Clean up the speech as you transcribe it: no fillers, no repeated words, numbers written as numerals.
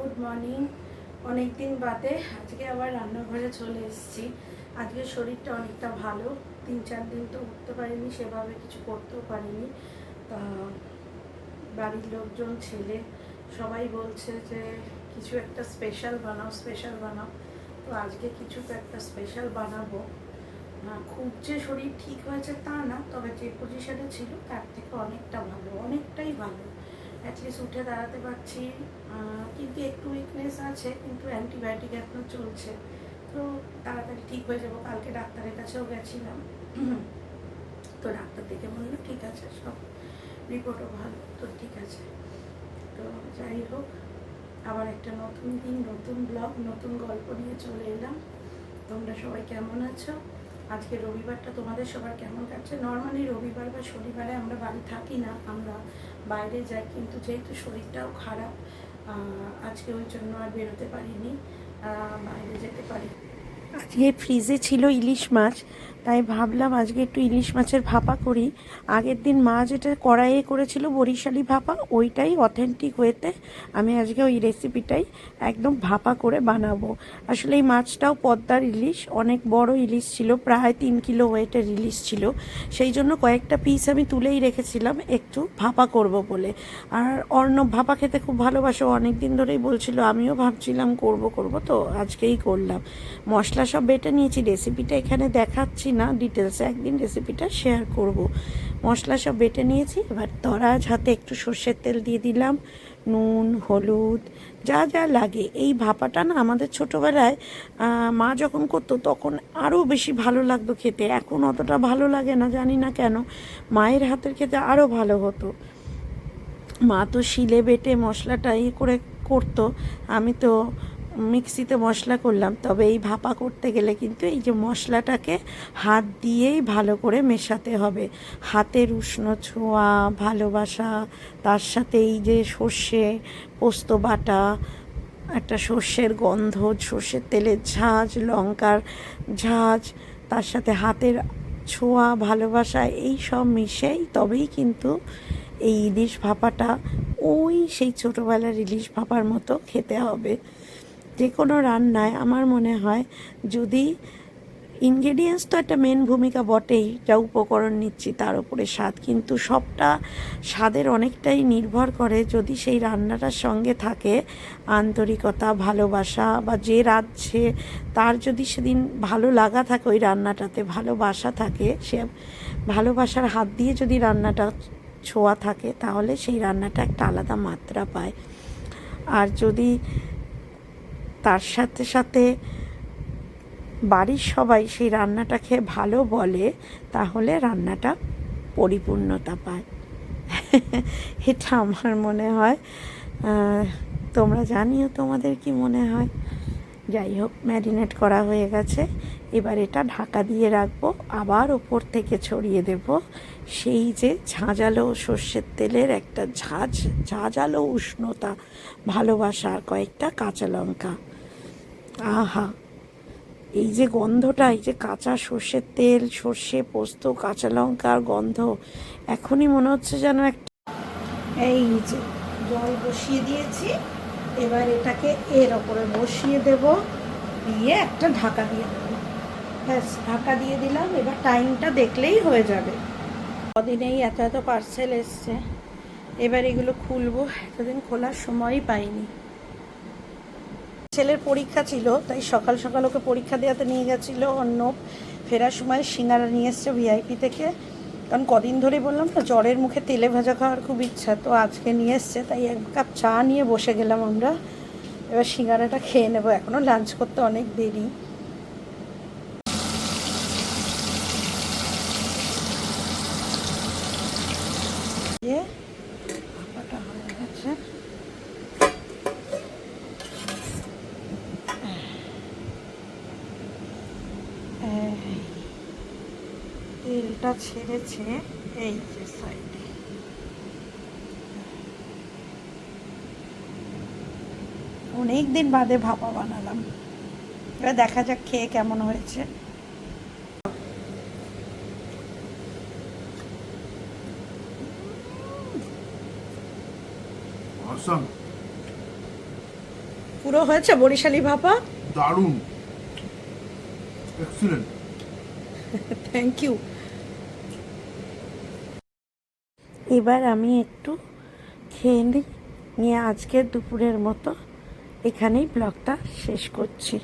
Good morning. অনেক দিন বাদে আজকে আবার রান্নাঘরে চলে এসেছি। আজকে শরীরটা অনেকটা ভালো, 3-4 দিন তো উঠতে পারিনি, সেভাবে কিছু করতেও পারিনি। তা বাড়ির লোকজন, ছেলে সবাই বলছে যে কিছু একটা স্পেশাল বানাও, স্পেশাল বানাও। তো আজকে কিছু তো একটা স্পেশাল বানাবো। খুব যে শরীর ঠিক হয়েছে তা না, তবে যে পজিশনে ছিল তার থেকে অনেকটা ভালো, অনেকটাই ভালো। অ্যাটলিস্ট উঠে দাঁড়াতে পারছি, কিন্তু একটু উইকনেস আছে, কিন্তু অ্যান্টিবায়োটিক এখনও চলছে। তো তাড়াতাড়ি ঠিক হয়ে যাবো। কালকে ডাক্তারের কাছেও গেছিলাম, তো ডাক্তার দেখে বললো ঠিক আছে, সব রিপোর্টও ভালো, তো ঠিক আছে। তো যাই হোক, আবার একটা নতুন দিন, নতুন ব্লগ, নতুন গল্প নিয়ে চলে এলাম। তোমরা সবাই কেমন আছো? আজকে রবিবারটা তোমাদের সবার কেমন কাটছে? নর্মালি রবিবার বা শনিবারে আমরা বাড়ি থাকি না, আমরা বাইরে যাই, কিন্তু যেহেতু শরীরটাও খারাপ, আজকে ওই জন্য আর বেরোতে পারিনি, বাইরে যেতে পারি। আজকে ফ্রিজে ছিল ইলিশ মাছ, তাই ভাবলাম আজকে একটু ইলিশ মাছের ভাপা করি। আগের দিন মা যেটা কড়াইয়ে করেছিল বরিশালি ভাপা, ওইটাই অথেন্টিক ওয়েতে আমি আজকে ওই রেসিপিটাই একদম ভাপা করে বানাবো। আসলে এই মাছটাও পদ্মার ইলিশ, অনেক বড় ইলিশ ছিল, প্রায় 3 কিলো ওয়েটের ইলিশ ছিল। সেই জন্য কয়েকটা পিস আমি তুলেই রেখেছিলাম একটু ভাপা করব বলে। আর অর্ণব ভাপা খেতে খুব ভালোবাসো, অনেক দিন ধরেই বলছিল, আমিও ভাবছিলাম করব তো আজকেই করলাম। মশলা সব বেটে নিয়েছি, রেসিপিটা এখানে দেখাচ্ছি না ডিটেলসে, একদিন রেসিপিটা শেয়ার করব। মশলা সব বেটে নিয়েছি, এবার দরাজ হাতে একটু সর্ষের তেল দিয়ে দিলাম, নুন, হলুদ, যা যা লাগে। এই ভাপাটা না আমাদের ছোটোবেলায় মা যখন করতো তখন আরও বেশি ভালো লাগতো খেতে, এখন অতটা ভালো লাগে না, জানি না কেন। মায়ের হাতের খেতে আরও ভালো হতো। মা তো শিলে বেটে মশলাটা করে করতো, আমি তো মিক্সিতে মশলা করলাম। তবে এই ভাপা করতে গেলে কিন্তু এই যে মশলাটাকে হাত দিয়েই ভালো করে মেশাতে হবে। হাতের উষ্ণ ছোঁয়া, ভালোবাসা, তার সাথে এই যে সর্ষে পোস্ত বাটা, একটা সর্ষের গন্ধ, সর্ষের তেলের ঝাঁঝ, লঙ্কার ঝাঁঝ, তার সাথে হাতের ছোঁয়া, ভালোবাসা, এই সব মিশেই তবেই কিন্তু এই ইলিশ ভাপাটা ওই সেই ছোটোবেলার ইলিশ ভাপার মতো খেতে হবে। যে কোনো রান্নায় আমার মনে হয় যদি ইনগ্রেডিয়েন্টস তো একটা মেন ভূমিকা বটেই, যা উপকরণ নিচ্ছি তার উপরে স্বাদ, কিন্তু সবটা স্বাদের অনেকটাই নির্ভর করে যদি সেই রান্নাটার সঙ্গে থাকে আন্তরিকতা, ভালোবাসা, বা যে রাঁধছে তার যদি সেদিন ভালো লাগা থাকে, ওই রান্নাটাতে ভালোবাসা থাকে, সে ভালোবাসার হাত দিয়ে যদি রান্নাটা ছোঁয়া থাকে, তাহলে সেই রান্নাটা একটা আলাদা মাত্রা পায়। আর যদি তার সাথে সাথে বাড়ির সবাই সেই রান্নাটা খেয়ে ভালো বলে, তাহলে রান্নাটা পরিপূর্ণতা পায়। এটা আমার মনে হয়। তোমরা জানিও তোমাদের কি মনে হয়। যাই হোক, ম্যারিনেট করা হয়ে গেছে, এবার এটা ঢাকা দিয়ে রাখবো, আবার ওপর থেকে ছড়িয়ে দেব সেই যে ঝাঁঝালো সর্ষের তেলের একটা ঝাঁঝালো উষ্ণতা, ভালোবাসা, আর কয়েকটা কাঁচা লঙ্কা। আহা, এই যে গন্ধটা, এই যে কাঁচা সর্ষের তেল, সর্ষে, পোস্ত, কাঁচা লঙ্কার গন্ধ, এখনই মনে হচ্ছে যেন একটা। এই যে জল বসিয়ে দিয়েছি, এবার এটাকে এর ওপরে বসিয়ে দেব, দিয়ে একটা ঢাকা দিয়ে দেবো। ব্যাস, ঢাকা দিয়ে দিলাম। এবার টাইমটা দেখলেই হয়ে যাবে। কদিনেই এত এত পার্সেল এসছে, এবার এগুলো খুলবো, এতদিন খোলার সময়ই পাইনি। ছেলের পরীক্ষা ছিল, তাই সকাল সকাল ওকে পরীক্ষা দেওয়াতে নিয়ে গেছিলো অর্ণব। ফেরার সময় সিঙ্গারা নিয়ে এসছে ভিআইপি থেকে, কারণ কদিন ধরে বললাম না জ্বরের মুখে তেলে ভাজা খাওয়ার খুব ইচ্ছা, তো আজকে নিয়ে এসছে, তাই 1 কাপ চা নিয়ে বসে গেলাম আমরা। এবার সিঙ্গারাটা খেয়ে নেবো, এখনও লাঞ্চ করতে অনেক দেরি। ভাপাটা হয়ে গেছে, তেলটা ছেড়েছে এই যে সাইডে। অনেক দিন বাদে ভাপা বানালাম, এবার দেখা যাক খেয়ে কেমন হয়েছে। Awesome. পুরো হয়েছে বরিশালি ভাপা? দারুণ, এক্সিলেন্ট। Thank you. এবার আমি একটু খেয়ে নিই, নিয়ে আজকের দুপুরের মতো এখানেই ব্লগটা শেষ করছি।